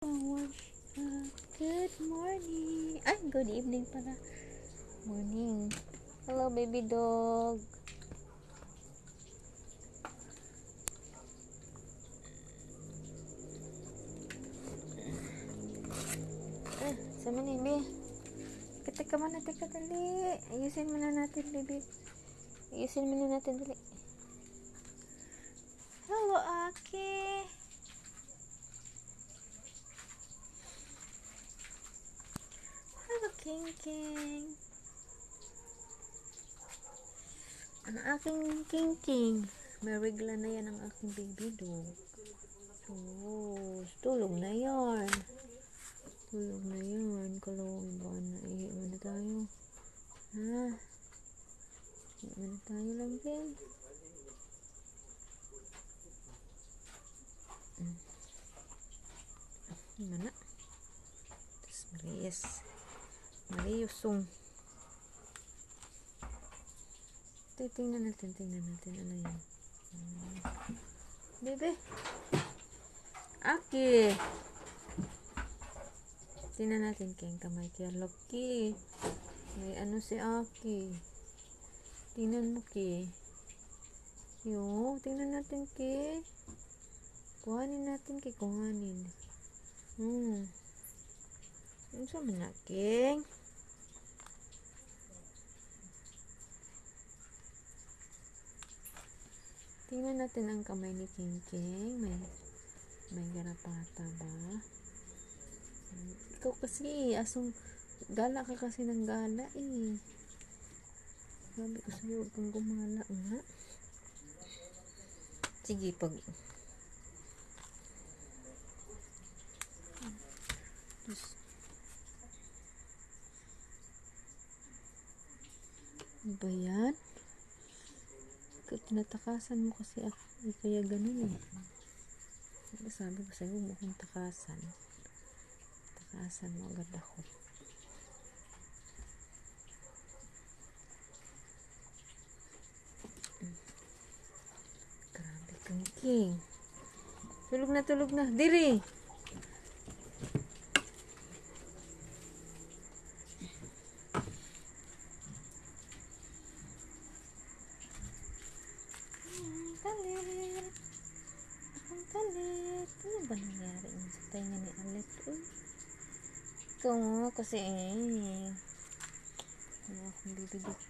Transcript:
Good morning. Ay, good evening pala. Morning. Hello, baby dog. Sama ni, baby. Teka muna, teka dali. Ayusin muna natin, baby. Ayusin muna natin, dali. Hello, Aki. Hello, King King. Ang aking King King. May regla na yan ang aking baby dog. Oh, tulog na yan. Tulog na yan. Kalawang ba na iiwan na tayo? Ha? Iiwan na tayo lang din. Mana? Tapos Marius. Mariusong. Tingnan natin. Ano yan? Bebe. Aki. Tingnan natin kayong kamay kaya Loki. May ano si Aki. Tingnan mo ki. Yo, tingnan natin ki. Kuhanin natin ki. Kuhanin. Ano sa manaking? Tingnan natin ang kamay ni King King. May garapata ba? Ikaw kasi, asong gala ka kasi ng gala eh. Sabi ko sa'yo, huwag kang gumala nga. Sige, pag ano ba yan? Tinatakasan mo kasi ako. Kaya ganun eh. Sabi ko sa'yo, huwag mong takasan. Takasan mo agad ako. Grabe kang king. Tulog na. Diri! Kalit. Ano ba nangyari sa tainga ni Alet? Ikaw nga kasi ano akong bibigit.